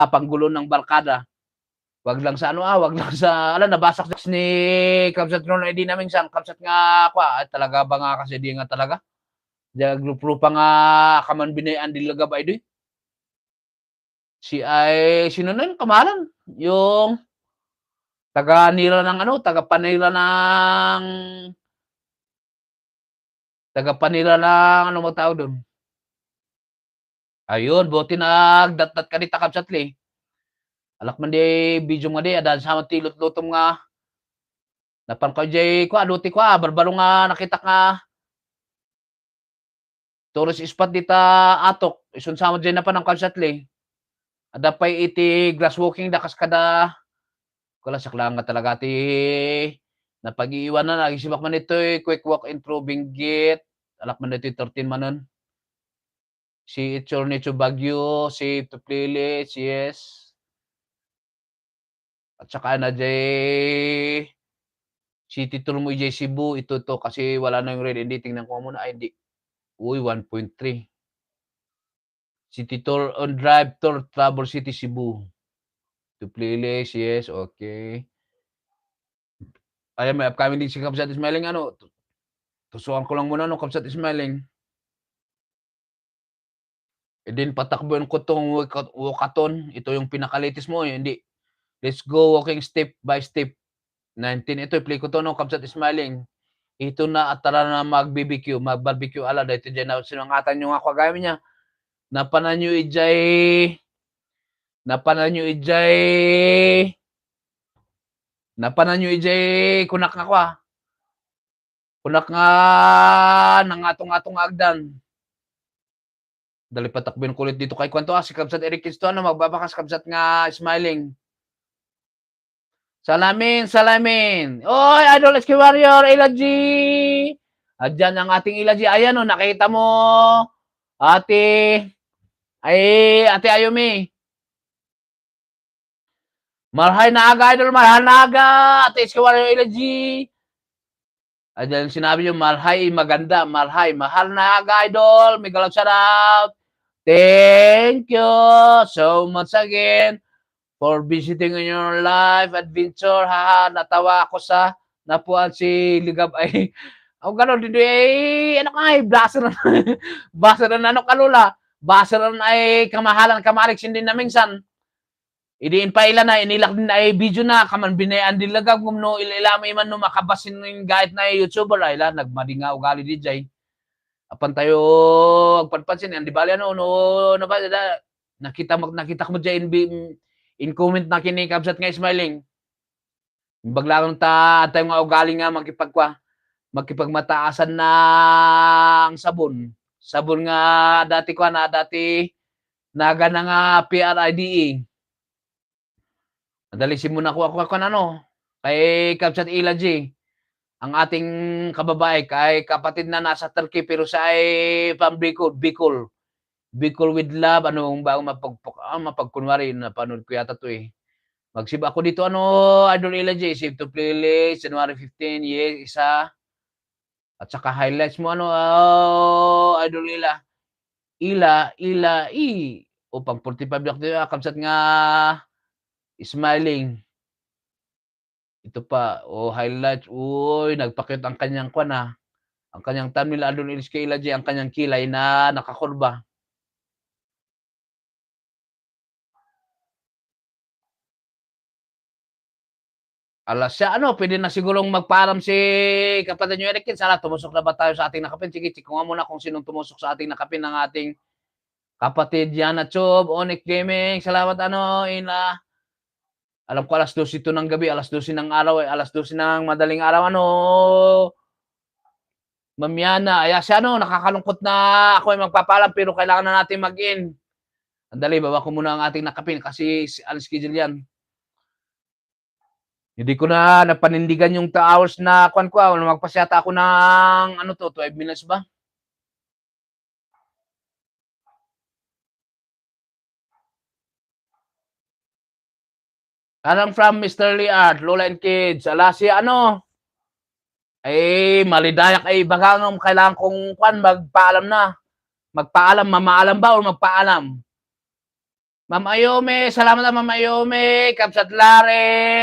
panggulo ng barkada. Wag lang sa ano, wag lang sa nabasak ni Kamsat Ron ID namin sang Kamsat nga kwa talaga ba nga kasi di nga talaga. Grupo pa nga kaman binayan dilagab ay di. Sino na yung kamalan? Yung taga-panira ng ano mo tawag doon? Ayun, buti nagdatdat ka ni Kamsatli. Alak man di video nga di adan sa tilot lutom nga napan ko jay ko aduti ko barbaro nga nakita nga tourist spot dita atok isun sa jay na pa ng Kamsatli. Ada pay iti grass walking da kas kada kala saklang nga talaga ti napag-iiwanan nagisibak man ito quick walk improving git alak man ito 13 manon. Si Attorney Bagyo, si Tuplilis, yes. At saka na jay City Tour mo jay Cebu, ito kasi wala na yung red. Hindi, tingnan ko muna. Ay, hindi. Uy, 1.3. City Tour on Drive Tour Travel City Cebu. Tuplilis, yes, okay. Ayan, may upcoming din si Kamsat Smiling. Tusuan ko lang muna Kamsat Smiling. E din patakbuhin ko tong walkathon. Ito yung pinakalitis mo, hindi. Let's go walking step by step. 19 ito i-play ko to Kamsat Smiling. Ito na at tara na mag-BBQ, mag-barbecue ala dito diyan na sinangatan yung ako gamit niya. Napanan nyo ijay kunak nga kwa. Kunak nga nang atong agdan. Dali patakbin kulit dito kay kwanto si Kamsat Eric Kisto magbabakas Kamsat nga Smiling. Salamin. Oy, Idol SK Warrior, Ilaji. Adyan ang ating Ilaji. Ayan nakita mo. Ate Ayumi. Marhay na aga, Idol. Marhay na aga. Ate SK Warrior, Ilaji. Adyan sinabi yung marhay, maganda. Marhay, mahal na aga, Idol. May galang shout out. Thank you so much again for visiting in your life adventure. Haha, natawa ako sa napuan si Ligab ay gano'n din basa na kalula. Basa na ay kamahalan kamarik sindi na minsan. Idiin pa ila na inilak din ay video na kaman binayan din lagab no ililama iman no makabasin ng guide na YouTuber ay la nagmadinga ugali di jay. Apan tayo agpanpansin yan di bali no ba nakita ko dyan in comment na kini Kamsat nga Smiling. Baglang tayo nga ugali nga magkipagmataasan ng sabon. Sabon nga dati naga na nga PRIDE. Nadalisin mo na ako kay Kamsat Ilaji. Ang ating kababae kay kapatid na nasa Turkey pero sa ay from Bicol with love bago mapagkunwari napanood ko yata to Magsib ako dito Idol Ilaji save to playlist January 15 yes isa at saka highlights mo Idol upang 45 Kamsat nga Smiling. Ito pa, highlights. Uy, nagpakit ang kanyang ang kanyang thumbnail Idol SK Ilaji, ang kanyang kilay na nakakurba. Alas siya, pwede na sigurong magpaalam si kapatid nyo Eric. Sana tumusok na ba tayo sa ating nakapin? Sige, check ko nga muna kung sinong tumusok sa ating nakapin ng ating kapatid Yana Chob, Onyx Gaming. Salamat Ina. Alam ko alas 12 ito ng gabi, alas 12 ng araw, alas 12 ng madaling araw, Ma'am Yana, siya nakakalungkot na ako ay magpapaalam pero kailangan na natin mag-in. Andali, baba ko muna ang ating nakapin kasi schedule yan. Hindi ko na napanindigan yung 2 hours na kwan ko. Magpasyata ako ng 12 minutes ba? Anong from Mr. Liard, Lola and Kids. Si malidayak bagang kailangan kong magpaalam na. Magpaalam, mamaalam ba o magpaalam? Ma'am Ayome, salamat na Ma'am Ayome, Kapsat Lare.